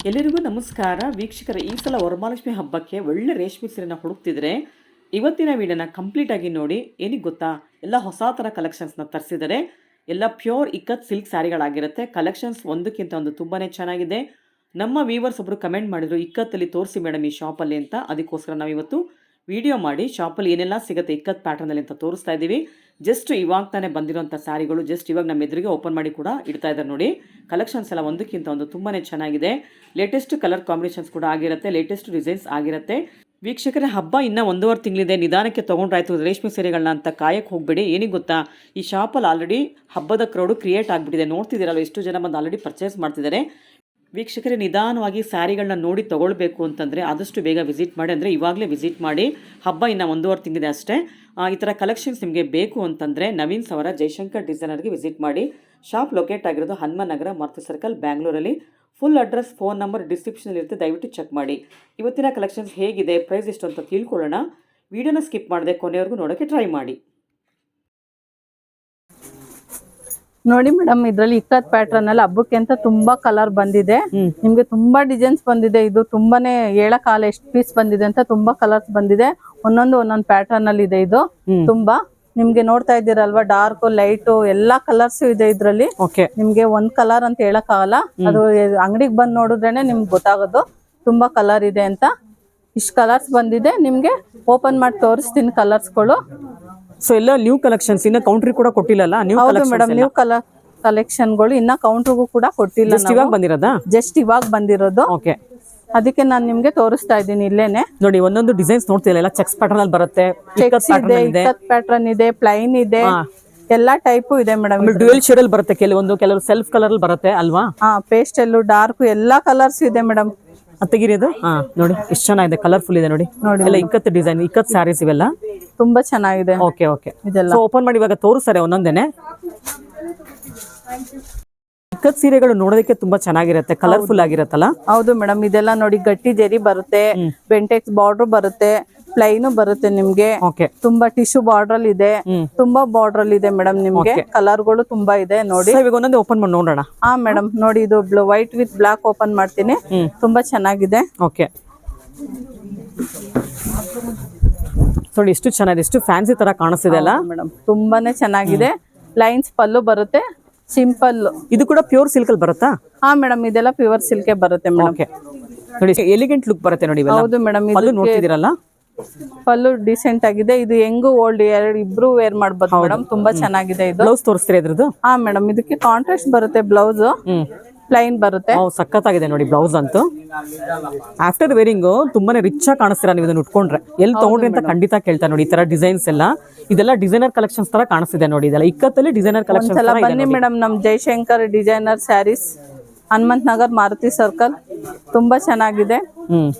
ಎಲ್ಲರಿಗೂ ನಮಸ್ಕಾರ ವೀಕ್ಷಕರ. ಈ ಸಲ ವರಮಹಾಲಕ್ಷ್ಮಿ ಹಬ್ಬಕ್ಕೆ ಒಳ್ಳೆ ರೇಷ್ಮೆ ಸೀರೆನ ಹುಡುಕ್ತಿದ್ರೆ ಇವತ್ತಿನ ವಿಡಿಯೋನ ಕಂಪ್ಲೀಟ್ ಆಗಿ ನೋಡಿ. ಏನಿಗೆ ಗೊತ್ತಾ, ಎಲ್ಲ ಹೊಸ ಥರ ಕಲೆಕ್ಷನ್ಸ್ನ ತರಿಸಿದರೆ ಎಲ್ಲ ಪ್ಯೂರ್ ಇಕ್ಕತ್ ಸಿಲ್ಕ್ ಸ್ಯಾರಿಗಳಾಗಿರುತ್ತೆ. ಕಲೆಕ್ಷನ್ಸ್ ಒಂದಕ್ಕಿಂತ ಒಂದು ತುಂಬಾ ಚೆನ್ನಾಗಿದೆ. ನಮ್ಮ ವ್ಯೂವರ್ಸ್ ಒಬ್ಬರು ಕಮೆಂಟ್ ಮಾಡಿದ್ರು, ಇಕ್ಕತ್ತಲ್ಲಿ ತೋರಿಸಿ ಮೇಡಮ್ ಈ ಶಾಪಲ್ಲಿ ಅಂತ. ಅದಕ್ಕೋಸ್ಕರ ನಾವು ಇವತ್ತು ವಿಡಿಯೋ ಮಾಡಿ ಶಾಪಲ್ಲಿ ಏನೆಲ್ಲ ಸಿಗುತ್ತೆ ಇಕ್ಕತ್ ಪ್ಯಾಟರ್ನಲ್ಲಿ ಅಂತ ತೋರಿಸ್ತಾ ಇದ್ದೀವಿ. ಜಸ್ಟ್ ಇವಾಗ ತಾನೇ ಬಂದಿರೋಂಥ ಸ್ಯಾರಿಗಳು ಜಸ್ಟ್ ಇವಾಗ ನಮ್ಮ ಎದುರಿಗೆ ಓಪನ್ ಮಾಡಿ ಕೂಡ ಇಡ್ತಾ ಇದ್ದಾರೆ ನೋಡಿ. ಕಲೆಕ್ಷನ್ಸ್ ಎಲ್ಲ ಒಂದಕ್ಕಿಂತ ಒಂದು ತುಂಬಾ ಚೆನ್ನಾಗಿದೆ. ಲೇಟೆಸ್ಟ್ ಕಲರ್ ಕಾಂಬಿನೇಷನ್ಸ್ ಕೂಡ ಆಗಿರುತ್ತೆ, ಲೇಟೆಸ್ಟ್ ಡಿಸೈನ್ಸ್ ಆಗಿರುತ್ತೆ. ವೀಕ್ಷಕರೇ, ಹಬ್ಬ ಇನ್ನೂ 1.5 ತಿಂಗಳಿದೆ. ನಿಧಾನಕ್ಕೆ ತೊಗೊಂಡ್ರಾಯ್ತು ರೇಷ್ಮೆ ಸೀರೆಗಳನ್ನ ಅಂತ ಕಾಯಕ್ಕೆ ಹೋಗಬೇಡಿ. ಏನಿಗೆ ಗೊತ್ತಾ, ಈ ಶಾಪಲ್ಲಿ ಆಲ್ರೆಡಿ ಹಬ್ಬದ ಕ್ರೌಡು ಕ್ರಿಯೇಟ್ ಆಗಿಬಿಟ್ಟಿದೆ. ನೋಡ್ತಿದ್ದೀರಲ್ಲ, ಎಷ್ಟು ಜನ ಬಂದು ಆಲ್ರೆಡಿ ಪರ್ಚೇಸ್ ಮಾಡ್ತಿದ್ದಾರೆ. ವೀಕ್ಷಕರೇ, ನಿಧಾನವಾಗಿ ಸ್ಯಾರಿಗಳನ್ನ ನೋಡಿ ತೊಗೊಳ್ಬೇಕು ಅಂತಂದರೆ ಆದಷ್ಟು ಬೇಗ ವಿಸಿಟ್ ಮಾಡಿ. ಅಂದರೆ ಇವಾಗಲೇ ವಿಸಿಟ್ ಮಾಡಿ, ಹಬ್ಬ ಇನ್ನು 1.5 ತಿಂಗಳಿದೆ ಅಷ್ಟೇ. ಈ ಥರ ಕಲೆಕ್ಷನ್ಸ್ ನಿಮಗೆ ಬೇಕು ಅಂತಂದರೆ ನವೀನ್ ಅವರ ಜಯಶಂಕರ್ ಡಿಸೈನರ್ಗೆ ವಿಸಿಟ್ ಮಾಡಿ. ಶಾಪ್ ಲೊಕೇಟ್ ಆಗಿರೋದು ಹನುಮಾನ್ ನಗರ, ಮಾರುತಿ ಸರ್ಕಲ್, ಬ್ಯಾಂಗ್ಳೂರಲ್ಲಿ. ಫುಲ್ ಅಡ್ರೆಸ್, ಫೋನ್ ನಂಬರ್ ಡಿಸ್ಕ್ರಿಪ್ಷನಲ್ಲಿ ಇರುತ್ತೆ, ದಯವಿಟ್ಟು ಚೆಕ್ ಮಾಡಿ. ಇವತ್ತಿನ ಕಲೆಕ್ಷನ್ಸ್ ಹೇಗಿದೆ, ಪ್ರೈಸ್ ಎಷ್ಟು ಅಂತ ತಿಳ್ಕೊಳ್ಳೋಣ. ವಿಡಿಯೋನ ಸ್ಕಿಪ್ ಮಾಡದೆ ಕೊನೆವರೆಗೂ ನೋಡೋಕ್ಕೆ ಟ್ರೈ ಮಾಡಿ. ನೋಡಿ ಮೇಡಮ್, ಇದ್ರಲ್ಲಿ ಇಕ್ಕತ್ ಪ್ಯಾಟರ್ನ್ ಅಲ್ಲಿ ಹಬ್ಬಕ್ಕೆ ಅಂತ ತುಂಬಾ ಕಲರ್ ಬಂದಿದೆ. ನಿಮ್ಗೆ ತುಂಬಾ ಡಿಸೈನ್ಸ್ ಬಂದಿದೆ. ಇದು ತುಂಬಾನೇ ಹೇಳಕಾಲ ಎಷ್ಟು ಪೀಸ್ ಬಂದಿದೆ ಅಂತ. ತುಂಬಾ ಕಲರ್ಸ್ ಬಂದಿದೆ, ಒಂದೊಂದು ಪ್ಯಾಟರ್ನ್ ಅಲ್ಲಿ ಇದೆ. ಇದು ತುಂಬಾ ನಿಮ್ಗೆ ನೋಡ್ತಾ ಇದ್ದೀರಲ್ವಾ, ಡಾರ್ಕ್ ಲೈಟ್ ಎಲ್ಲಾ ಕಲರ್ಸ್ ಇದೆ ಇದ್ರಲ್ಲಿ. ನಿಮ್ಗೆ ಒಂದ್ ಕಲರ್ ಅಂತ ಹೇಳಕ್ಕಾಗಲ್ಲ, ಅದು ಅಂಗಡಿಗೆ ಬಂದ್ ನೋಡಿದ್ರೇನೆ ನಿಮ್ಗೆ ಗೊತ್ತಾಗೋದು ತುಂಬಾ ಕಲರ್ ಇದೆ ಅಂತ. ಇಷ್ಟು ಕಲರ್ಸ್ ಬಂದಿದೆ, ನಿಮ್ಗೆ ಓಪನ್ ಮಾಡಿ ತೋರಿಸ್ತೀನಿ ಕಲರ್ಸ್ಗಳು. ಸೊ ಎಲ್ಲ ನ್ಯೂ ಕಲೆಕ್ಷನ್ಸ್, ಇನ್ನ ಕೌಂಟ್ರಿ ಕೂಡ ಕೊಟ್ಟಿಲ್ಲ. ಹೌದು ಮೇಡಮ್, ನ್ಯೂ ಕಲರ್ ಕಲೆಕ್ಷನ್ಗಳು ಇನ್ನ ಕೌಂಟರ್ಗೂ ಕೂಡ ಕೊಟ್ಟಿಲ್ಲ. ಜಸ್ಟ್ ಇವಾಗ ಬಂದಿರೋದು. ಅದಕ್ಕೆ ನಾನು ನಿಮ್ಗೆ ತೋರಿಸ್ತಾ ಇದ್ದೀನಿ ಇಲ್ಲೇನೆ. ನೋಡಿ, ಒಂದೊಂದು ಡಿಸೈನ್ಸ್ ನೋಡ್ತಿಲ್ಲ, ಚೆಕ್ಸ್ ಪ್ಯಾಟರ್ನ್ ಅಲ್ಲಿ ಬರುತ್ತೆ, ಚೆಕ್ಸ್ ಇದೆ, ಇಕ್ಕತ್ ಪ್ಯಾಟರ್ನ್ ಇದೆ, ಪ್ಲೈನ್ ಇದೆ, ಎಲ್ಲಾ ಟೈಪು ಇದೆ ಮೇಡಮ್. ಡ್ಯುಯಲ್ ಶೇಡ್ ಅಲ್ಲಿ ಬರುತ್ತೆ, ಕೆಲವರು ಸೆಲ್ಫ್ ಕಲರ್ ಅಲ್ಲಿ ಬರುತ್ತೆ ಅಲ್ವಾ. ಪೇಸ್ಟಲ್, ಡಾರ್ಕ್ ಎಲ್ಲಾ ಕಲರ್ಸ್ ಇದೆ ಮೇಡಮ್. ತೆಗಿರೋದು ನೋಡಿ, ಎಷ್ಟು ಚೆನ್ನಾಗಿದೆ, ಕಲರ್ಫುಲ್ ಇದೆ ನೋಡಿ. ಎಲ್ಲ ಇಕ್ಕತ್ ಡಿಸೈನ್, ಇಕ್ಕತ್ ಸ್ಯಾರೀಸ್ ಇವೆಲ್ಲ ತುಂಬಾ ಚೆನ್ನಾಗಿದೆ. ಓಕೆ ಇದೆಲ್ಲ ಓಪನ್ ಮಾಡಿ ಇವಾಗ ತೋರಿಸ್ತಾರೆ ಒಂದೊಂದೇನೆ. ಇಕ್ಕತ್ ಸೀರೆಗಳು ನೋಡೋದಕ್ಕೆ ತುಂಬಾ ಚೆನ್ನಾಗಿರುತ್ತೆ, ಕಲರ್ಫುಲ್ ಆಗಿರತ್ತಲ್ಲ. ಹೌದು ಮೇಡಮ್, ಇದೆಲ್ಲ ನೋಡಿ ಗಟ್ಟಿ ಜರಿ ಬರುತ್ತೆ, ಬೆಂಟೆಕ್ಸ್ ಬಾರ್ಡರ್ ಬರುತ್ತೆ, ಪ್ಲೈನ್ ಬರುತ್ತೆ ನಿಮ್ಗೆ. ತುಂಬಾ ಟಿಶ್ಯೂ ಬಾರ್ಡರ್ ಅಲ್ಲಿ ಇದೆ, ತುಂಬಾ ಬಾರ್ಡರ್ ಅಲ್ಲಿ ಇದೆ ಮೇಡಮ್. ನಿಮ್ಗೆ ಕಲರ್ಗಳು ತುಂಬಾ ಇದೆ ನೋಡಿ. ಒಂದೊಂದು ಓಪನ್ ಮಾಡಿ ನೋಡೋಣ. ಮೇಡಮ್ ನೋಡಿ, ಇದು ವೈಟ್ ವಿತ್ ಬ್ಲಾಕ್ ಓಪನ್ ಮಾಡ್ತೀನಿ. ತುಂಬಾ ಚೆನ್ನಾಗಿದೆ. ನೋಡಿ ಎಷ್ಟು ಚೆನ್ನಾಗಿದೆ, ಎಷ್ಟು ಫ್ಯಾನ್ಸಿ ತರ ಕಾಣಿಸ್ತಿದೆ ಅಲ್ಲ ಮೇಡಮ್. ತುಂಬಾನೇ ಚೆನ್ನಾಗಿದೆ. ಲೈನ್ಸ್ ಪಲ್ಲು ಬರುತ್ತೆ, ಸಿಂಪಲ್. ಇದು ಕೂಡ ಪ್ಯೂರ್ ಸಿಲ್ಕ್ ಅಲ್ಲಿ ಬರುತ್ತಾ? ಮೇಡಮ್, ಇದೆಲ್ಲ ಪ್ಯೂರ್ ಸಿಲ್ಕ್ ಬರುತ್ತೆ ಮೇಡಮ್. ನೋಡಿ, ಎಲಿಗೆಂಟ್ ಲುಕ್ ಬರುತ್ತೆ ನೋಡಿ. ಹೌದು ಮೇಡಮ್, ನೋಡ್ತಿದ್ದೀರಲ್ಲ, ಪಲ್ಲು ಡಿಸೆಂಟ್ ಆಗಿದೆ. ಇದು ಹೆಂಗು ಓಲ್ಡ್ ಇಬ್ರು ವೇರ್ ಮಾಡ್ಬೋದು ಮೇಡಮ್. ತುಂಬಾ ಚೆನ್ನಾಗಿದೆ. ಇದು ಬ್ಲೌಸ್ ತೋರಿಸ್ತೀರಾ ಇದ್ರದ್ದು? ಮೇಡಮ್, ಇದಕ್ಕೆ ಕಾಂಟ್ರಾಸ್ಟ್ ಬರುತ್ತೆ ಬ್ಲೌಸ್, ಪ್ಲೈನ್ ಬರುತ್ತೆ. ಸಖತ್ತಾಗಿದೆ ನೋಡಿ ಬ್ಲೌಸ್ ಅಂತೂ. ಆಫ್ಟರ್ ವೇರಿಂಗ್ ತುಂಬಾನೇ ರಿಚ್ ಆಗಿ ಕಾಣಿಸ್ತೀರಾ ನೀವು ಇದನ್ನ ಉಟ್ಕೊಂಡ್ರೆ. ಎಲ್ಲಿ ತಗೊಂಡ್ರಿ ಅಂತ ಖಂಡಿತ ಕೇಳ್ತಾ ನೋಡಿ. ಈ ತರ ಡಿಸೈನ್ಸ್ ಎಲ್ಲ, ಇದೆಲ್ಲ ಡಿಸೈನರ್ ಕಲೆಕ್ಷನ್ಸ್ ತರ ಕಾಣಿಸ್ತಿದೆ ನೋಡಿ. ಇದೆಲ್ಲ ಇಕ್ಕತ್ತಲ್ಲಿ ಡಿಸೈನರ್ ಕಲೆಕ್ಷನ್ಸ್. ಬನ್ನಿ ಮೇಡಮ್, ನಮ್ ಜಯಶಂಕರ್ ಡಿಸೈನರ್ ಸ್ಯಾರೀಸ್, ಹನುಮಂತ್ ನಗರ್, ಮಾರುತಿ ಸರ್ಕಲ್. ತುಂಬಾ ಚೆನ್ನಾಗಿದೆ,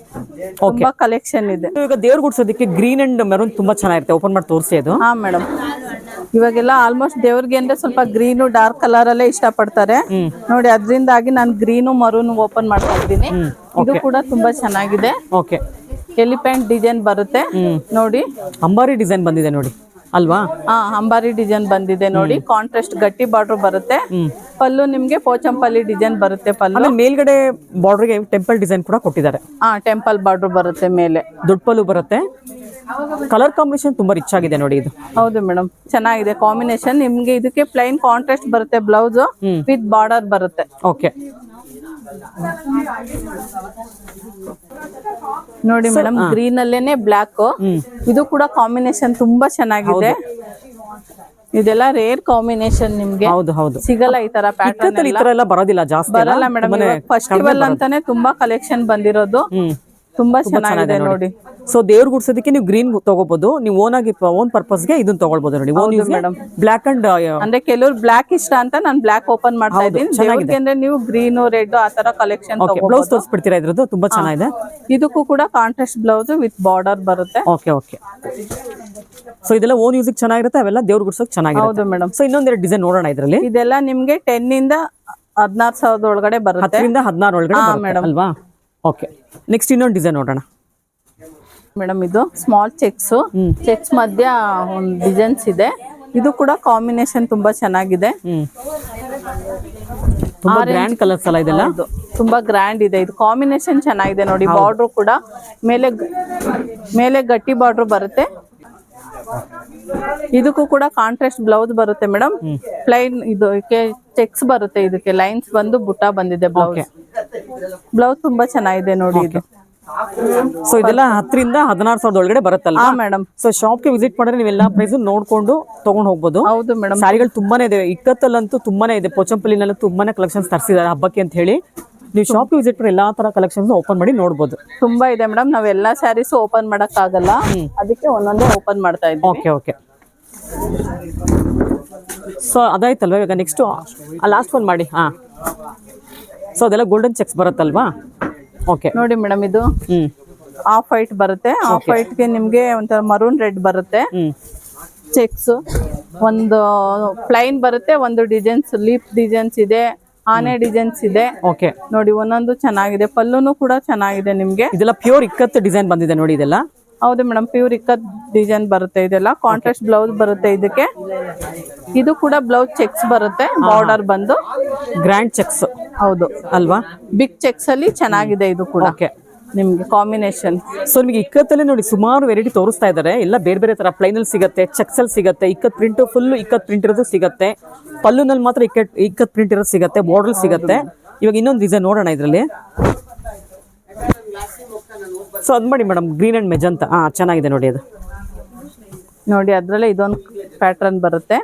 ತುಂಬಾ ಕಲೆಕ್ಷನ್ ಇದೆ. ಈಗ ದೇವ್ರ ಗುಡ್ಸೋದಕ್ಕೆ ಗ್ರೀನ್ ಅಂಡ್ ಮೆರೂನ್ ತುಂಬಾ ಚೆನ್ನಾಗಿರುತ್ತೆ. ಓಪನ್ ಮಾಡಿ ತೋರಿಸಿ ಅದು. ಮೇಡಮ್, ಇವಾಗೆಲ್ಲ ಆಲ್ಮೋಸ್ಟ್ ದೇವ್ರಿಗೆ ಅಂದ್ರೆ ಸ್ವಲ್ಪ ಗ್ರೀನು ಡಾರ್ಕ್ ಕಲರ್ ಅಲ್ಲೇ ಇಷ್ಟ ಪಡ್ತಾರೆ ನೋಡಿ. ಅದರಿಂದಾಗಿ ನಾನು ಗ್ರೀನು ಮರೂನ್ ಓಪನ್ ಮಾಡ್ತಾ ಇದ್ದೀನಿ. ಇದು ಕೂಡ ತುಂಬಾ ಚೆನ್ನಾಗಿದೆ. ಎಲಿಫೆಂಟ್ ಡಿಸೈನ್ ಬರುತ್ತೆ ನೋಡಿ. ಅಂಬಾರಿ ಡಿಸೈನ್ ಬಂದಿದೆ ನೋಡಿ ಅಲ್ವಾ? ಅಂಬಾರಿ ಡಿಸೈನ್ ಬಂದಿದೆ ನೋಡಿ. ಕಾಂಟ್ರಾಸ್ಟ್ ಗಟ್ಟಿ ಬಾರ್ಡರ್ ಬರುತ್ತೆ. ಪಲ್ಲು ನಿಮ್ಗೆ ಪೋಚಂಪಲ್ಲಿ ಡಿಸೈನ್ ಬರುತ್ತೆ. ಪಲ್ಲು ಮೇಲ್ಗಡೆ ಬಾರ್ಡರ್ಗೆ ಟೆಂಪಲ್ ಡಿಸೈನ್ ಕೂಡ ಕೊಟ್ಟಿದ್ದಾರೆ. ಟೆಂಪಲ್ ಬಾರ್ಡರ್ ಬರುತ್ತೆ ಮೇಲೆ, ದೊಡ್ಡ ಪಲ್ಲು ಬರುತ್ತೆ. ಕಲರ್ ಕಾಂಬಿನೇಷನ್ ತುಂಬಾ ರಿಚ್ ಆಗಿದೆ ನೋಡಿ ಇದು. ಹೌದು ಮೇಡಮ್, ಚೆನ್ನಾಗಿದೆ ಕಾಂಬಿನೇಷನ್. ನಿಮ್ಗೆ ಇದಕ್ಕೆ ಪ್ಲೈನ್ ಕಾಂಟ್ರಾಸ್ಟ್ ಬರುತ್ತೆ, ಬ್ಲೌಸ್ ವಿತ್ ಬಾರ್ಡರ್ ಬರುತ್ತೆ. ನೋಡಿ ಮೇಡಮ್, ಗ್ರೀನ್ ಅಲ್ಲೇನೆ ಬ್ಲಾಕ್. ಇದು ಕೂಡ ಕಾಂಬಿನೇಷನ್ ತುಂಬಾ ಚೆನ್ನಾಗಿದೆ. ಇದೆಲ್ಲ ರೇರ್ ಕಾಂಬಿನೇಷನ್, ನಿಮ್ಗೆ ಸಿಗಲ್ಲ ಈ ತರ ಪ್ಯಾಟರ್ನ್. ಬರೋದಿಲ್ಲ ಜಾಸ್ತಿ, ಬರಲ್ಲ ಮೇಡಮ್. ಫೆಸ್ಟಿವಲ್ ಅಂತಾನೆ ತುಂಬಾ ಕಲೆಕ್ಷನ್ ಬಂದಿರೋದು. ತುಂಬಾ ಚೆನ್ನಾಗಿದೆ ನೋಡಿ. ಸೊ ದೇವ್ರ ಗುಡ್ಸೋದಕ್ಕೆ ನೀವು ಗ್ರೀನ್ ತಗೋಬಹುದು, ನೀವು ಓನ್ ಪರ್ಪಸ್ ಗೆ ಇದನ್ನ ತಗೊಳ್ಬಹುದು ನೋಡಿ. ಬ್ಲಾಕ್ ಅಂಡ್ ಅಂದ್ರೆ ಕೆಲವರು ಬ್ಲಾಕ್ ಇಷ್ಟ ಅಂತ ನಾನು ಬ್ಲಾಕ್ ಓಪನ್ ಮಾಡ್ತಾ ಇದ್ದೀನಿ. ಅಂದ್ರೆ ನೀವು ಗ್ರೀನ್ ರೆಡ್ ಆ ತರ ಕಲೆಕ್ಷನ್ ಬ್ಲೌಸ್ ತೋರಿಸ್ಬಿಡ್ತೀರಾ ಇದ್ರದ್ದು? ತುಂಬಾ ಚೆನ್ನಾಗಿದೆ. ಇದಕ್ಕೂ ಕೂಡ ಕಾಂಟ್ರಾಸ್ಟ್ ಬ್ಲೌಸ್ ವಿತ್ ಬಾರ್ಡರ್ ಬರುತ್ತೆ. ಸೊ ಇದೆಲ್ಲ ಓನ್ ಯೂಸಿಗೆ ಚೆನ್ನಾಗಿರುತ್ತೆ, ಅವೆಲ್ಲ ದೇವ್ರ ಗುಡ್ಸೋಕೆ ಚೆನ್ನಾಗಿದೆ. ಹೌದು ಮೇಡಮ್. ಸೊ ಇನ್ನೊಂದೆರಡು ಡಿಸೈನ್ ನೋಡೋಣ ಇದರಲ್ಲಿ. ಇದೆಲ್ಲ ನಿಮ್ಗೆ 10 ಇಂದ 16,000 ಒಳಗಡೆ ಬರುತ್ತೆ. 10 ಇಂದ 16 ಒಳಗಡೆ ಅಲ್ವಾ? ನೆಕ್ಸ್ಟ್ ಇನ್ನೊಂದು ಡಿಸೈನ್ ನೋಡೋಣ ಮೇಡಮ್. ಇದು ಸ್ಮಾಲ್ ಚೆಕ್ಸ್ ಮಧ್ಯ ಒಂದು ಡಿಸೈನ್ಸ್ ಇದೆ. ಇದು ಕೂಡ ಕಾಂಬಿನೇಷನ್ ತುಂಬಾ ಚೆನ್ನಾಗಿದೆ. ತುಂಬಾ ಗ್ರ್ಯಾಂಡ್ ಕಲರ್ಸ್ ಅಲ್ಲ ಇದೆಲ್ಲ. ಹೌದು, ತುಂಬಾ ಗ್ರ್ಯಾಂಡ್ ಇದೆ. ಇದು ಕಾಂಬಿನೇಷನ್ ಚೆನ್ನಾಗಿದೆ ನೋಡಿ. ಬಾರ್ಡ್ರು ಕೂಡ ಮೇಲೆ ಗಟ್ಟಿ ಬಾರ್ಡ್ರು ಬರುತ್ತೆ. ಇದಕ್ಕೂ ಕೂಡ ಕಾಂಟ್ರಾಸ್ಟ್ ಬ್ಲೌಸ್ ಬರುತ್ತೆ ಮೇಡಮ್. ಪ್ಲೈನ್ ಇದಕ್ಕೆ ಚೆಕ್ಸ್ ಬರುತ್ತೆ, ಇದಕ್ಕೆ ಲೈನ್ಸ್ ಬಂದು ಬುಟ್ಟ ಬಂದಿದೆ. ಬ್ಲೌಸ್ ತುಂಬಾ ಚೆನ್ನಾಗಿದೆ ನೋಡಿ ಇದು. ಸೊ ಇದೆಲ್ಲ 10 ರಿಂದ 16,000 ಒಳಗಡೆ ಬರುತ್ತಲ್ಲ ಮೇಡಮ್. ಸೊ ಶಾಪ್ಗೆ ವಿಸಿಟ್ ಮಾಡಿದ್ರೆ ನೀವೆಲ್ಲ ಪ್ರೈಸ್ ನೋಡ್ಕೊಂಡು ತಗೊಂಡ್ ಹೋಗ್ಬೋದು. ಹೌದು ಮೇಡಮ್. ಸಾರಿಗಳು ತುಂಬಾನೇ ಇದೆ, ಇಕ್ಕತ್ತಲ್ಲಂತೂ ತುಂಬಾನೇ ಇದೆ. ಪೋಚಂಪಲ್ಲಿನಲ್ಲೂ ತುಂಬಾನೇ ಕಲೆಕ್ಷನ್ಸ್ ತರಿಸಿದ್ದಾರೆ ಹಬ್ಬಕ್ಕೆ ಅಂತ ಹೇಳಿ. ನೀವು ಶಾಪ್ಗೆ ವಿಸಿಟ್ ಮಾಡಿ ಎಲ್ಲಾ ತರ ಕಲೆಕ್ಷನ್ಸ್ ಓಪನ್ ಮಾಡಿ ನೋಡ್ಬೋದು. ತುಂಬಾ ಇದೆ ಮೇಡಮ್. ನಾವೆಲ್ಲಾ ಸ್ಯಾರೀಸ್ ಓಪನ್ ಮಾಡಕ್ ಆಗಲ್ಲ, ಅದಕ್ಕೆ ಒಂದೊಂದೇ ಓಪನ್ ಮಾಡ್ತಾ ಇದ್ದೀವಿ. ಓಕೆ. ಸೊ ಅದಾಯ್ತಲ್ವಾ, ಇವಾಗ ನೆಕ್ಸ್ಟ್ ಲಾಸ್ಟ್ ಒನ್ ಮಾಡಿ. ಸೊ ಅದೆಲ್ಲ ಗೋಲ್ಡನ್ ಚೆಕ್ಸ್ ಬರುತ್ತಲ್ವಾ. ಓಕೆ ನೋಡಿ ಮೇಡಮ್, ಇದು ಆಫ್ ವೈಟ್ ಬರುತ್ತೆ. ಆಫ್ ವೈಟ್ ಗೆ ನಿಮ್ಗೆ ಒಂಥರ ಮರೂನ್ ರೆಡ್ ಬರುತ್ತೆ. ಚೆಕ್ಸ್ ಒಂದು ಪ್ಲೈನ್ ಬರುತ್ತೆ, ಒಂದು ಡಿಸೈನ್ಸ್ ಲೀಫ್ ಡಿಸೈನ್ಸ್ ಇದೆ, ಆನೆ ಡಿಸೈನ್ಸ್ ಇದೆ. ಓಕೆ ನೋಡಿ, ಒಂದೊಂದು ಚೆನ್ನಾಗಿದೆ. ಪಲ್ಲುನು ಕೂಡ ಚೆನ್ನಾಗಿದೆ ನಿಮ್ಗೆ. ಇದೆಲ್ಲ ಪ್ಯೂರ್ ಇಕ್ಕತ್ತು ಡಿಸೈನ್ ಬಂದಿದೆ ನೋಡಿ ಇದೆಲ್ಲ. ಹೌದು ಮೇಡಮ್, ಪ್ಯೂರ್ ಇಕ್ಕತ್ ಡಿಸೈನ್ ಬರುತ್ತೆ. ಇದೆಲ್ಲ ಕಾಂಟ್ರಾಸ್ಟ್ ಬ್ಲೌಸ್ ಬರುತ್ತೆ ಇದಕ್ಕೆ. ಇದು ಕೂಡ ಬ್ಲೌಸ್ ಚೆಕ್ಸ್ ಬರುತ್ತೆ, ಬಾರ್ಡರ್ ಬಂದು ಗ್ರ್ಯಾಂಡ್ ಚೆಕ್ಸ್. ಹೌದು ಅಲ್ವಾ, ಬಿಗ್ ಚೆಕ್ಸ್ ಅಲ್ಲಿ ಚೆನ್ನಾಗಿದೆ ಇದು ಕೂಡ. ಓಕೆ, ನಿಮ್ಗೆ ಕಾಂಬಿನೇಷನ್. ಸೊ ನಿಮಗೆ ಇಕ್ಕತ್ತಲ್ಲಿ ನೋಡಿ ಸುಮಾರು ವೆರೈಟಿ ತೋರಿಸ್ತಾ ಇದ್ದಾರೆ. ಎಲ್ಲ ಬೇರೆ ಬೇರೆ ತರ ಪ್ಲೈನ್ ಅಲ್ಲಿ ಸಿಗುತ್ತೆ, ಚೆಕ್ಸ್ ಅಲ್ಲಿ ಸಿಗುತ್ತೆ, ikat print full ikat print ಇರೋದು ಸಿಗುತ್ತೆ, ಪಲ್ಲುನಲ್ಲಿ ಮಾತ್ರ ಇಕ್ಕತ್ ಪ್ರಿಂಟ್ ಇರೋದು ಸಿಗುತ್ತೆ, ಬಾರ್ಡರ್ ಸಿಗುತ್ತೆ. ಇವಾಗ ಇನ್ನೊಂದು ಡಿಸೈನ್ ನೋಡೋಣ ಇದರಲ್ಲಿ. ಸೊ ಅದ್ ಮಾಡಿ ಮೇಡಮ್, ಗ್ರೀನ್ ಅಂಡ್ ಮೆಜಂತ. ಚೆನ್ನಾಗಿದೆ ನೋಡಿ ಅದು. ನೋಡಿ ಅದ್ರಲ್ಲೇ ಇದೊಂದು ಪ್ಯಾಟರ್ನ್ ಬರುತ್ತೆ.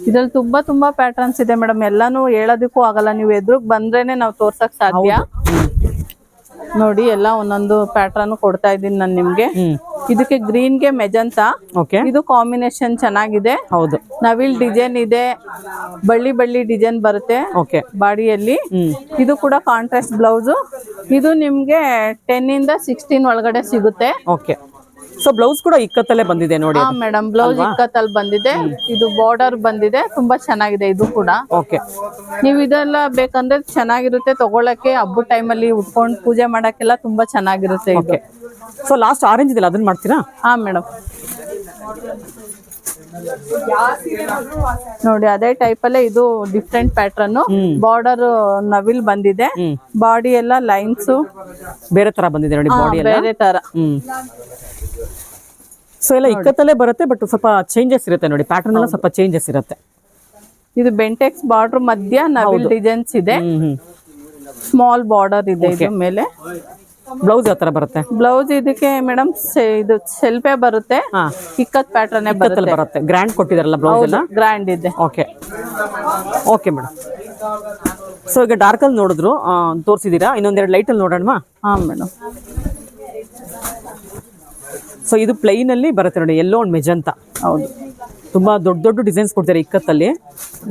ಇದ್ರಲ್ಲಿ ತುಂಬಾ ಪ್ಯಾಟರ್ನ್ಸ್ ಇದೆ ಮೇಡಮ್. ಎಲ್ಲಾನು ಹೇಳೋದಕ್ಕೂ ಆಗಲ್ಲ, ನೀವು ಎದುರಿಗೆ ಬಂದ್ರೇನೆ ನಾವು ತೋರ್ಸಕ್ ಸಾಧ್ಯ. ನೋಡಿ ಎಲ್ಲ ಒಂದೊಂದು ಪ್ಯಾಟರ್ನ್ ಕೊಡ್ತಾ ಇದ್ದೀನಿ ನಾನು ನಿಮ್ಗೆ. ಇದಕ್ಕೆ ಗ್ರೀನ್ ಗೆ ಮೆಜಂತಾ. ಇದು ಕಾಂಬಿನೇಷನ್ ಚೆನ್ನಾಗಿದೆ. ಹೌದು, ನವಿಲ್ ಡಿಸೈನ್ ಇದೆ, ಬಳ್ಳಿ ಡಿಸೈನ್ ಬರುತ್ತೆ ಬಾಡಿಯಲ್ಲಿ. ಇದು ಕೂಡ ಕಾಂಟ್ರಾಸ್ಟ್ ಬ್ಲೌಸ್. ಇದು ನಿಮ್ಗೆ 10 ಇಂದ 16 ಒಳಗಡೆ ಸಿಗುತ್ತೆ. ಓಕೆ, ಸೊ ಬ್ಲೌಸ್ ಕೂಡ ಇಕ್ಕತ್ತಲ್ಲೇ ಬಂದಿದೆ ನೋಡಿ. ಮೇಡಮ್, ಬ್ಲೌಸ್ ಇಕ್ಕತ್ತಲ್ಲಿ ಬಂದಿದೆ. ಇದು ಬಾರ್ಡರ್ ಬಂದಿದೆ, ತುಂಬಾ ಚೆನ್ನಾಗಿದೆ ಇದು ಕೂಡ. ಓಕೆ, ನೀವು ಇದೆಲ್ಲ ಬೇಕಂದ್ರೆ ಚೆನ್ನಾಗಿರುತ್ತೆ ತಗೊಳಕ್ಕೆ. ಹಬ್ಬದ ಟೈಮಲ್ಲಿ ಉಟ್ಕೊಂಡು ಪೂಜೆ ಮಾಡಕ್ಕೆಲ್ಲ ತುಂಬಾ ಚೆನ್ನಾಗಿರುತ್ತೆ ಇದು. ಸೊ ಲಾಸ್ಟ್ ಆರೆಂಜ್ ಇದೆಲ್ಲ, ಅದನ್ನ ಮಾಡ್ತೀರಾ? ಮೇಡಮ್. ನೋಡಿ ಅದೇ ಟೈಪ್ ಅಲ್ಲೇ ಇದು ಡಿಫ್ರೆಂಟ್ ಪ್ಯಾಟರ್ನ್. ಬಾರ್ಡರ್ ನವಿಲ್ ಬಂದಿದೆ, ಬಾಡಿ ಎಲ್ಲ ಲೈನ್ಸ್ ಬೇರೆ ತರ ಬಂದಿದೆ ನೋಡಿ, ಬಾಡಿ ಎಲ್ಲ ಬೇರೆ ತರ. ಸೊ ಎಲ್ಲ ಇಕ್ಕತ್ತಲ್ಲೇ ಬರುತ್ತೆ, ಬಟ್ ಸ್ವಲ್ಪ ಚೇಂಜಸ್ ಇರುತ್ತೆ ನೋಡಿ. ಪ್ಯಾಟರ್ನ್ ಎಲ್ಲ ಸ್ವಲ್ಪ ಚೇಂಜಸ್ ಇರುತ್ತೆ. ಇದು ಬೆಂಟೆಕ್ಸ್ ಬಾರ್ಡರ್ ಮಧ್ಯ ನವಿಲ್ ಡಿಸೈನ್ಸ್ ಇದೆ, ಸ್ಮಾಲ್ ಬಾರ್ಡರ್ ಇದೆ ಇದು ಮೇಲೆ. ಬ್ಲೌಸ್ ಯಾವ ತರ ಬರುತ್ತೆ? ಬ್ಲೌಸ್ ಇದಕ್ಕೆ ಮೇಡಮ್ ಇದು ಸೆಲ್ಫೆ ಬರುತ್ತೆ, ಇಕ್ಕತ್ ಪ್ಯಾಟರ್ನ್ ಬರುತ್ತೆ. ಗ್ರ್ಯಾಂಡ್ ಕೊಟ್ಟಿದಾರಲ್ಲ ಬ್ಲೌಸ್ ಎಲ್ಲ, ಗ್ರ್ಯಾಂಡ್ ಇದೆ. Okay madam. ಸೊ ಈಗ ಡಾರ್ಕ್ ಅಲ್ಲಿ ನೋಡಿದ್ರು ತೋರಿಸಿದೀರಾ, ಇನ್ನೊಂದೆರಡು ಲೈಟ್ ಅಲ್ಲಿ ನೋಡೋಣ. ಮೇಡಮ್. ಸೊ ಇದು ಪ್ಲೈನ್ ಅಲ್ಲಿ ಬರುತ್ತೆ ನೋಡಿ, ಎಲ್ಲೋ ಒಂದು ಮೆಜಂತ. ಹೌದು, ತುಂಬಾ ದೊಡ್ಡ ಡಿಸೈನ್ಸ್ ಕೊಡ್ತಾರೆ ಇಕ್ಕತ್ತಲ್ಲಿ.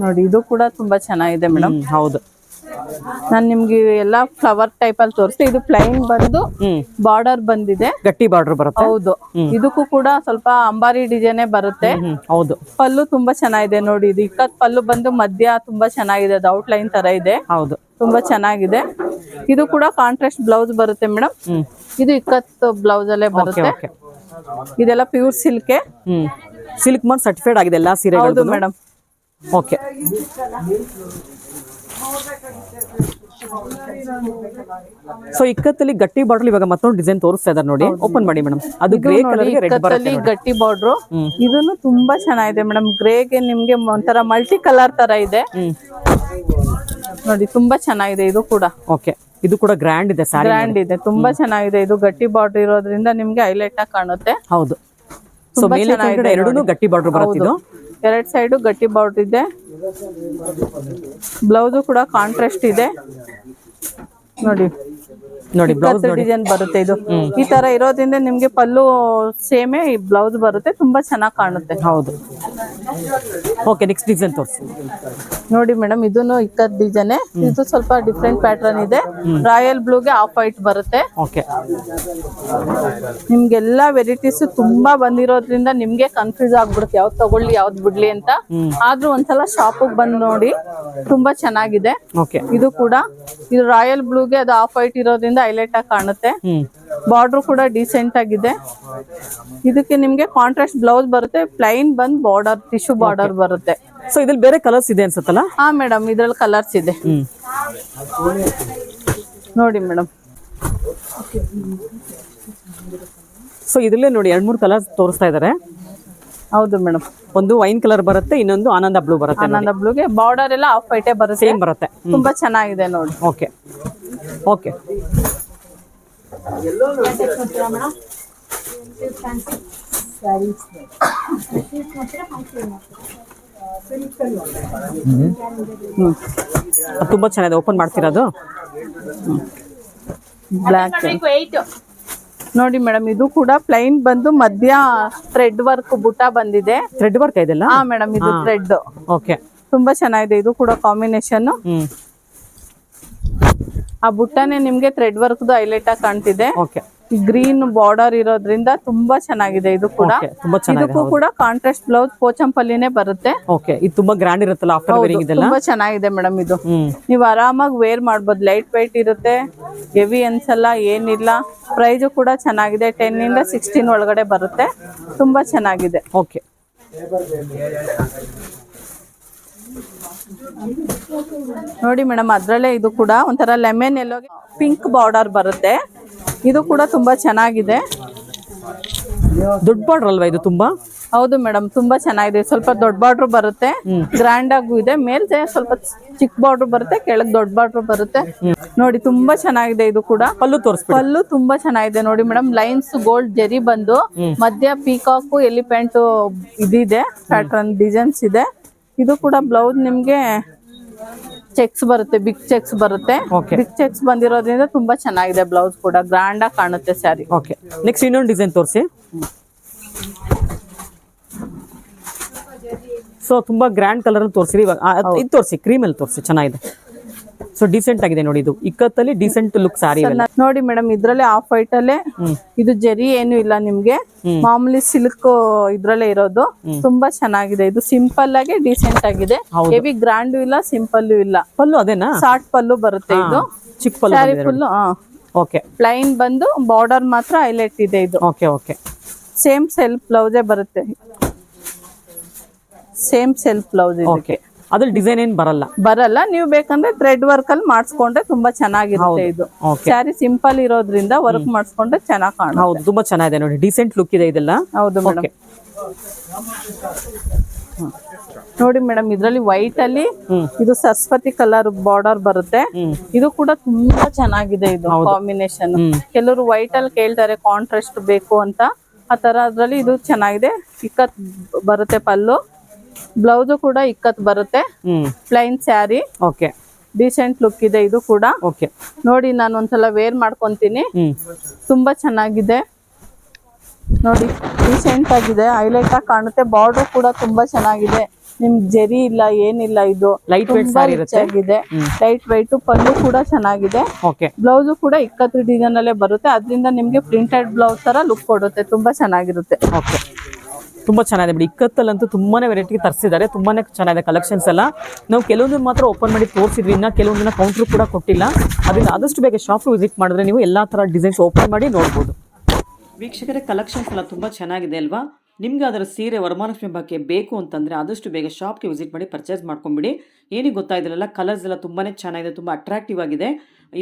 ನೋಡಿ ಇದು ಕೂಡ ತುಂಬಾ ಚೆನ್ನಾಗಿದೆ ಮೇಡಮ್. ಹೌದು, ನಾನು ನಿಮ್ಗೆ ಎಲ್ಲ ಫ್ಲವರ್ ಟೈಪ್ ಅಲ್ಲಿ ತೋರಿಸ್ತೆ. ಇದು ಪ್ಲೈನ್ ಬಂದು ಬಾರ್ಡರ್ ಬಂದಿದೆ, ಗಟ್ಟಿ ಬಾರ್ಡರ್ ಬರುತ್ತೆ. ಹೌದು, ಇದಕ್ಕೂ ಕೂಡ ಸ್ವಲ್ಪ ಅಂಬಾರಿ ಡಿಸೈನ್ ಬರುತ್ತೆ. ಹೌದು, ಪಲ್ಲು ತುಂಬಾ ಚೆನ್ನಾಗಿದೆ ನೋಡಿ. ಇದು ಇಕ್ಕತ್ ಪಲ್ಲು ಬಂದು ಮಧ್ಯ ತುಂಬಾ ಚೆನ್ನಾಗಿದೆ, ಅದು ಔಟ್ ಲೈನ್ ತರ ಇದೆ. ಹೌದು, ತುಂಬಾ ಚೆನ್ನಾಗಿದೆ. ಇದು ಕೂಡ ಕಾಂಟ್ರಾಸ್ಟ್ ಬ್ಲೌಸ್ ಬರುತ್ತೆ ಮೇಡಮ್. ಇದು ಇಕ್ಕತ್ ಬ್ಲೌಸ್ ಅಲ್ಲೇ ಬರುತ್ತೆ. ಇದೆಲ್ಲ pure silk. Silk mark certified ಆಗಿದೆ ಎಲ್ಲ ಸೀರೆಗಳು. ಹೌದು ಮೇಡಮ್. ಓಕೆ, ಸೊ ಇಕ್ಕತ್ತಲ್ಲಿ ಗಟ್ಟಿ ಬಾರ್ಡರ್ ಇವಾಗ ಮತ್ತೊಂದು ಡಿಸೈನ್ ತೋರಿಸ್ತಾ ಇದ್ದಾರೆ ನೋಡಿ. ಓಪನ್ ಮಾಡಿ ಮೇಡಮ್. ಅದು ಗ್ರೇ ಕಲರ್ ಗೆ ರೆಡ್ ಬರುತ್ತೆ, ಗಟ್ಟಿ ಬಾರ್ಡರ್. ಇದನ್ನು ತುಂಬಾ ಚೆನ್ನಾಗಿದೆ ಮೇಡಮ್. ಗ್ರೇಗೆ ನಿಮ್ಗೆ ಒಂಥರ ಮಲ್ಟಿ ಕಲರ್ ತರ ಇದೆ ನೋಡಿ, ತುಂಬಾ ಚೆನ್ನಾಗಿದೆ ಇದು ಕೂಡ. ಓಕೆ, ಇದು ಕೂಡ ಗ್ರ್ಯಾಂಡ್ ಇದೆ, ಗ್ರ್ಯಾಂಡ್ ಇದೆ, ತುಂಬಾ ಚೆನ್ನಾಗಿದೆ. ಇದು ಗಟ್ಟಿ ಬಾರ್ಡರ್ ಇರೋದ್ರಿಂದ ನಿಮ್ಗೆ ಹೈಲೈಟ್ ಆಗಿ ಕಾಣುತ್ತೆ. ಹೌದು, ಸೊ ಮೇಲೆ ಎರಡೂ ಗಟ್ಟಿ ಬಾರ್ಡರ್ ಬರುತ್ತೆ. ಇದು ಎರಡ್ ಸೈಡು ಗಟ್ಟಿ ಬಾರ್ಡರ್ ಇದೆ. ಬ್ಲೌಸ್ ಕೂಡ ಕಾಂಟ್ರಾಸ್ಟ್ ಇದೆ ನೋಡಿ. ಬ್ಲೌಸ್ ಡಿಸೈನ್ ಬರುತ್ತೆ. ಇದು ಈ ತರ ಇರೋದ್ರಿಂದ ನಿಮ್ಗೆ ಪಲ್ಲು ಸೇಮೆ ಬ್ಲೌಸ್ ಬರುತ್ತೆ, ತುಂಬಾ ಚೆನ್ನಾಗಿ ಕಾಣುತ್ತೆ. ಹೌದು. ಓಕೆ, ನೆಕ್ಸ್ಟ್ ಡಿಸೈನ್ ತೋರಿಸಿ ನೋಡಿ ಮೇಡಮ್. ಇದನ್ನು ಇಕ್ಕತ್ ಡಿಸೈನ್. ಇದು ಸ್ವಲ್ಪ ಡಿಫ್ರೆಂಟ್ ಪ್ಯಾಟರ್ನ್ ಇದೆ. ರಾಯಲ್ ಬ್ಲೂಗೆ ಆಫ್ ವೈಟ್ ಬರುತ್ತೆ. ಓಕೆ, ನಿಮ್ಗೆಲ್ಲಾ ವೆರೈಟೀಸ್ ತುಂಬಾ ಬಂದಿರೋದ್ರಿಂದ ನಿಮ್ಗೆ ಕನ್ಫ್ಯೂಸ್ ಆಗ್ಬಿಡುತ್ತೆ ಯಾವ್ದು ತಗೊಳ್ಳಿ ಯಾವ್ದು ಬಿಡ್ಲಿ ಅಂತ. ಆದ್ರೂ ಒಂದ್ಸಲ ಶಾಪಿಗೆ ಬಂದು ನೋಡಿ, ತುಂಬಾ ಚೆನ್ನಾಗಿದೆ. ಓಕೆ, ಇದು ಕೂಡ ಇದು ರಾಯಲ್ ಬ್ಲೂಗೆ ಅದು ಆಫ್ ವೈಟ್ ಇರೋದ್ರಿಂದ ಹೈಲೈಟ್ ಆಗಿ ಕಾಣುತ್ತೆ. ಬಾರ್ಡರ್ ಕೂಡ ಡೀಸೆಂಟ್ ಆಗಿದೆ. ಇದಕ್ಕೆ ನಿಮ್ಗೆ ಕಾಂಟ್ರಾಸ್ಟ್ ಬ್ಲೌಸ್ ಬರುತ್ತೆ, ಪ್ಲೈನ್ ಬಂದ್ ಬಾರ್ಡರ್ ಟಿಶ್ಯೂ ಬಾರ್ಡರ್ ಬರುತ್ತೆ. ಸೊ ಇದ್ರಲ್ಲಿ ಬೇರೆ ಕಲರ್ಸ್ ಇದೆ ಅನ್ಸುತ್ತಲ್ಲ? ಹಾ ಮೇಡಮ್, ಇದ್ರಲ್ಲಿ ಕಲರ್ಸ್ ಇದೆ ನೋಡಿ ಮೇಡಮ್. ಸೊ ಇದ್ರಲ್ಲೇ ನೋಡಿ 2-3 ಕಲರ್ಸ್ ತೋರಿಸ್ತಾ ಇದ್ದಾರೆ. ಹೌದು ಮೇಡಮ್, ಒಂದು ವೈನ್ ಕಲರ್ ಬರುತ್ತೆ, ಇನ್ನೊಂದು ಆನಂದ ಬ್ಲೂ ಬರುತ್ತೆ. ಆನಂದ ಬ್ಲೂಗೆ ಬಾರ್ಡರ್ ಎಲ್ಲ ಆಫ್ ವೈಟೇ ಬರುತ್ತೆ, ಸೇಮ್ ಬರುತ್ತೆ. ತುಂಬಾ ಚೆನ್ನಾಗಿದೆ ನೋಡಿ. Okay okay. ತುಂಬಾ ಚೆನ್ನಾಗಿದೆ. ಓಪನ್ ಮಾಡ್ತಿರೋದು ಬ್ಲ್ಯಾಕ್ ನೋಡಿ ಮೇಡಮ್. ಇದು ಕೂಡ ಪ್ಲೈನ್ ಬಂದು ಮಧ್ಯ ಥ್ರೆಡ್ ವರ್ಕ್ ಬುಟ್ಟ ಬಂದಿದೆ. ಥ್ರೆಡ್ ವರ್ಕ್ ಇದೆಲ್ಲ? ಹಾ ಮೇಡಮ್, ಇದು ಥ್ರೆಡ್. ಓಕೆ, ತುಂಬಾ ಚೆನ್ನಾಗಿದೆ. ಇದು ಕೂಡ ಕಾಂಬಿನೇಷನ್. ಆ ಬುಟ್ಟನೆ ನಿಮ್ಗೆ ಥ್ರೆಡ್ ವರ್ಕ್ ಹೈಲೈಟ್ ಆಗಿ ಕಾಣ್ತಿದೆ. ಓಕೆ, ಗ್ರೀನ್ ಬಾರ್ಡರ್ ಇರೋದ್ರಿಂದ ತುಂಬಾ ಚೆನ್ನಾಗಿದೆ. ಇದು ಕೂಡ ತುಂಬಾ ಚೆನ್ನಾಗಿದೆ. ಇದಕ್ಕೂ ಕೂಡ ಕಾಂಟ್ರಾಸ್ಟ್ ಬ್ಲೌಸ್ ಪೋಚಂಪಲ್ಲಿನೇ ಬರುತ್ತೆ. ಓಕೆ, ಇದು ತುಂಬಾ ಗ್ರ್ಯಾಂಡ್ ಇರುತ್ತಲ್ಲ ಆಫ್ಟರ್ ವೇರಿಂಗ್ ಇದೆಲ್ಲ? ತುಂಬಾ ಚೆನ್ನಾಗಿದೆ ಮೇಡಮ್. ಇದು ನೀವು ಆರಾಮಾಗಿ ವೇರ್ ಮಾಡ್ಬೋದು. ಲೈಟ್ ವೈಟ್ ಇರುತ್ತೆ, ಹೆವಿ ಅನ್ಸಲ್ಲ, ಏನಿಲ್ಲ. ಪ್ರೈಸ್ ಕೂಡ ಚೆನ್ನಾಗಿದೆ. 10 ಇಂದ 16 ಒಳಗಡೆ ಬರುತ್ತೆ. ತುಂಬಾ ಚೆನ್ನಾಗಿದೆ. ಓಕೆ, ನೋಡಿ ಮೇಡಮ್, ಅದ್ರಲ್ಲೇ ಇದು ಕೂಡ ಒಂಥರ ಲೆಮನ್ ಎಲ್ಲೋ ಪಿಂಕ್ ಬಾರ್ಡರ್ ಬರುತ್ತೆ. ಇದು ಕೂಡ ತುಂಬಾ ಚೆನ್ನಾಗಿದೆ. ದೊಡ್ಡ ಬಾರ್ಡರ್ ಅಲ್ವಾ ಇದು? ತುಂಬಾ ಹೌದು ಮೇಡಮ್, ತುಂಬಾ ಚೆನ್ನಾಗಿದೆ. ಸ್ವಲ್ಪ ದೊಡ್ಡ ಬಾರ್ಡರ್ ಬರುತ್ತೆ, ಗ್ರ್ಯಾಂಡ್ ಆಗೂ ಇದೆ. ಮೇಲ್ದೆ ಸ್ವಲ್ಪ ಚಿಕ್ಕ ಬಾರ್ಡರ್ ಬರುತ್ತೆ, ಕೆಳಗ್ ದೊಡ್ಡ ಬಾರ್ಡರ್ ಬರುತ್ತೆ. ನೋಡಿ ತುಂಬಾ ಚೆನ್ನಾಗಿದೆ. ಇದು ಕೂಡ ಪಲ್ಲು ತೋರಿಸ್ಬಿಡಿ. ಪಲ್ಲು ತುಂಬಾ ಚೆನ್ನಾಗಿದೆ ನೋಡಿ ಮೇಡಮ್. ಲೈನ್ಸ್ ಗೋಲ್ಡ್ ಜರಿ ಬಂದು ಮಧ್ಯ ಪೀಕಾಕು ಎಲಿಫೆಂಟ್ ಇದಿದೆ, ಪ್ಯಾಟರ್ನ್ ಡಿಸೈನ್ಸ್ ಇದೆ. ಇದು ಕೂಡ ಬ್ಲೌಸ್ ನಿಮ್ಗೆ ಚೆಕ್ಸ್ ಬರುತ್ತೆ, ಬಿಗ್ ಚೆಕ್ಸ್ ಬರುತ್ತೆ. ಬಿಗ್ ಚೆಕ್ಸ್ ಬಂದಿರೋದ್ರಿಂದ ತುಂಬಾ ಚೆನ್ನಾಗಿದೆ. ಬ್ಲೌಸ್ ಕೂಡ ಗ್ರ್ಯಾಂಡ್ ಆಗಿ ಕಾಣುತ್ತೆ ಸ್ಯಾರಿ. ಓಕೆ, ನೆಕ್ಸ್ಟ್ ಇನ್ನೊಂದು ಡಿಸೈನ್ ತೋರಿಸಿ. ಸೊ ತುಂಬಾ ಗ್ರ್ಯಾಂಡ್ ಕಲರ್ ಅಲ್ಲಿ ತೋರಿಸಿ. ಇವಾಗ ಇದು ತೋರಿಸಿ, ಕ್ರೀಮ್ ಅಲ್ಲಿ ತೋರಿಸಿ, ಚೆನ್ನಾಗಿದೆ. ಸೊ ಡಿಸೆಂಟ್ ಆಗಿದೆ ನೋಡಿ. ಇದು ಇಕ್ಕತ್ತಲ್ಲಿ ಡಿಸೆಂಟ್ ಲುಕ್ ಸಾರಿ ನೋಡಿ ಮೇಡಮ್. ಇದ್ರಲ್ಲೇ ಆಫ್ ವೈಟ್ ಅಲ್ಲೇ ಇದು ಜರಿ ಏನು ಇಲ್ಲ ನಿಮ್ಗೆ, ಮಾಮೂಲಿ ಸಿಲ್ಕ್ ಇದ್ರಲ್ಲೇ ಇರೋದು. ತುಂಬಾ ಚೆನ್ನಾಗಿದೆ. ಇದು ಸಿಂಪಲ್ ಆಗಿ ಡಿಸೆಂಟ್ ಆಗಿದೆ. ಹೆವಿ ಗ್ರ್ಯಾಂಡ್ ಇಲ್ಲ, ಸಿಂಪಲ್ ಇಲ್ಲ. ಪಲ್ಲು ಅದೇನಾ? ಶಾರ್ಟ್ ಪಲ್ಲು ಬರುತ್ತೆ. ಇದು ಚಿಕ್ಕ ಪಲ್ಲು ಸ್ಯಾರಿ ಫುಲ್. ಓಕೆ, ಪ್ಲೈನ್ ಬಂದು ಬಾರ್ಡರ್ ಮಾತ್ರ ಹೈಲೈಟ್ ಇದೆ. ಇದು ಓಕೆ ಓಕೆ. ಸೇಮ್ ಸೆಲ್ಫ್ ಬ್ಲೌಸೇ ಬರುತ್ತೆ. Same self blouse. ಓಕೆ, ಅದ್ರಲ್ಲಿ ಡಿಸೈನ್ ಏನ್ ಬರಲ್ಲ. ನೀವು ಬೇಕಂದ್ರೆ ಥ್ರೆಡ್ ವರ್ಕ್ ಅಲ್ಲಿ ಮಾಡಿಸ್ಕೊಂಡ್ರೆ ತುಂಬಾ ಚೆನ್ನಾಗಿರುತ್ತೆ. ಇದು ಸ್ಯಾರಿ ಸಿಂಪಲ್ ಇರೋದ್ರಿಂದ ವರ್ಕ್ ಮಾಡಿಸ್ಕೊಂಡ್ರೆ ಚೆನ್ನಾಗಿ ಕಾಣುತ್ತೆ. ಹೌದು, ತುಂಬಾ ಚೆನ್ನಾಗಿದೆ ನೋಡಿ. ಡಿಸೆಂಟ್ ಲುಕ್ ಇದೆ ಇದೆಲ್ಲ. ಹೌದು ಮೇಡಮ್. ನೋಡಿ ಮೇಡಮ್, ಇದ್ರಲ್ಲಿ ವೈಟ್ ಅಲ್ಲಿ ಇದು ಸರಸ್ವತಿ ಕಲರ್ ಬಾರ್ಡರ್ ಬರುತ್ತೆ. ಇದು ಕೂಡ ತುಂಬಾ ಚೆನ್ನಾಗಿದೆ. ಇದು ಕಾಂಬಿನೇಷನ್. ಕೆಲವರು ವೈಟ್ ಅಲ್ಲಿ ಕೇಳ್ತಾರೆ ಕಾಂಟ್ರಾಸ್ಟ್ ಬೇಕು ಅಂತ. ಆ ತರ ಅದ್ರಲ್ಲಿ ಇದು ಚೆನ್ನಾಗಿದೆ. ಇಕ್ಕತ್ ಬರುತ್ತೆ ಪಲ್ಲು, ಬ್ಲೌಸ್ ಕೂಡ ಇಕ್ಕತ್ ಬರುತ್ತೆ. Plain sari. Okay, decent look ಇದೆ. ಇದು ಕೂಡ ಓಕೆ ನೋಡಿ. ನಾನು ಒಂದ್ಸಲ ವೇರ್ ಮಾಡ್ಕೊಂತೀನಿ. ತುಂಬಾ ಚೆನ್ನಾಗಿದೆ ನೋಡಿ. ಡಿಸೆಂಟ್ ಆಗಿದೆ, ಹೈಲೈಟ್ ಆಗಿ ಕಾಣುತ್ತೆ. ಬಾರ್ಡರ್ ಕೂಡ ತುಂಬಾ ಚೆನ್ನಾಗಿದೆ. ನಿಮ್ಗೆ ಜರಿ ಇಲ್ಲ, ಏನಿಲ್ಲ. ಇದು ಲೈಟ್ ವೇಟ್ ಸಾರಿ ಇರುತ್ತೆ. Light white. ಪಲ್ಲು ಕೂಡ ಚೆನ್ನಾಗಿದೆ. ಬ್ಲೌಸ್ ಕೂಡ ಇಕ್ಕತ್ತು ಡಿಸೈನ್ ಅಲ್ಲೇ ಬರುತ್ತೆ. ಅದರಿಂದ ನಿಮ್ಗೆ ಪ್ರಿಂಟೆಡ್ ಬ್ಲೌಸ್ ತರ ಲುಕ್ ಕೊಡುತ್ತೆ. ತುಂಬಾ ಚೆನ್ನಾಗಿರುತ್ತೆ. ಓಕೆ, ತುಂಬಾ ಚೆನ್ನಾಗಿದೆ ಬಿಡಿ. ಇಕ್ಕತ್ತಲ್ಲಂತೂ ತುಂಬಾನೇ ವೆರೈಟಿ ತರಿಸಿದ್ದಾರೆ. ತುಂಬಾನೇ ಚೆನ್ನಾಗಿದೆ ಕಲೆಕ್ಷನ್ಸ್ ಎಲ್ಲ. ನಾವು ಕೆಲವೊಂದನ್ನು ಮಾತ್ರ ಓಪನ್ ಮಾಡಿ ತೋರಿಸಿದ್ವಿ, ಇನ್ನ ಕೆಲವೊಂದನ್ನ ಕೌಂಟರ್ ಕೂಡ ಕೊಟ್ಟಿಲ್ಲ. ಅದರಿಂದ ಆದಷ್ಟು ಬೇಗ ಶಾಪ್ ವಿಸಿಟ್ ಮಾಡಿದ್ರೆ ನೀವು ಎಲ್ಲಾ ತರ ಡಿಸೈನ್ಸ್ ಓಪನ್ ಮಾಡಿ ನೋಡ್ಬೋದು. ವೀಕ್ಷಕರೇ, ಕಲೆಕ್ಷನ್ಸ್ ಎಲ್ಲ ತುಂಬಾ ಚೆನ್ನಾಗಿದೆ ಅಲ್ವಾ? ನಿಮ್ಗೆ ಅದರ ಸೀರೆ ವರಮಹಾಲಕ್ಷ್ಮಿ ಹಬ್ಬಕ್ಕೆ ಬೇಕು ಅಂತಂದರೆ ಆದಷ್ಟು ಬೇಗ ಶಾಪ್ಗೆ ವಿಸಿಟ್ ಮಾಡಿ ಪರ್ಚೇಸ್ ಮಾಡ್ಕೊಂಬಿಡಿ. ಏನಿಗೆ ಗೊತ್ತಾಯಿದ್ರಲ್ಲ, ಕಲರ್ಸ್ ಎಲ್ಲ ತುಂಬಾ ಚೆನ್ನಾಗಿದೆ, ತುಂಬ ಅಟ್ರಾಕ್ಟಿವ್ ಆಗಿದೆ.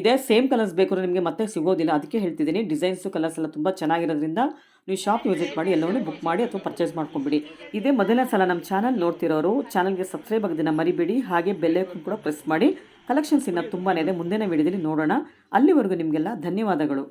ಇದೇ ಸೇಮ್ ಕಲರ್ಸ್ ಬೇಕಾದ್ರೆ ನಿಮಗೆ ಮತ್ತೆ ಸಿಗೋದಿಲ್ಲ, ಅದಕ್ಕೆ ಹೇಳ್ತಿದ್ದೀನಿ. ಡಿಸೈನ್ಸು ಕಲರ್ಸ್ ಎಲ್ಲ ತುಂಬ ಚೆನ್ನಾಗಿರೋದ್ರಿಂದ ನೀವು ಶಾಪ್ಗೆ ವಿಸಿಟ್ ಮಾಡಿ ಎಲ್ಲವನ್ನೂ ಬುಕ್ ಮಾಡಿ ಅಥವಾ ಪರ್ಚೇಸ್ ಮಾಡ್ಕೊಂಬಿಡಿ. ಇದೇ ಮೊದಲನೇ ಸಲ ನಮ್ಮ ಚಾನಲ್ ನೋಡ್ತಿರೋರು ಚಾನಲ್ಗೆ ಸಬ್ಸ್ಕ್ರೈಬ್ ಆಗೋದನ್ನು ಮರಿಬೇಡಿ. ಹಾಗೆ ಬೆಲ್ ಐಕಾನ್ ಕೂಡ ಪ್ರೆಸ್ ಮಾಡಿ. ಕಲೆಕ್ಷನ್ಸ್ ಇನ್ನು ತುಂಬಾ ಇದೆ, ಮುಂದಿನ ವಿಡಿಯೋದಲ್ಲಿ ನೋಡೋಣ. ಅಲ್ಲಿವರೆಗೂ ನಿಮಗೆಲ್ಲ ಧನ್ಯವಾದಗಳು.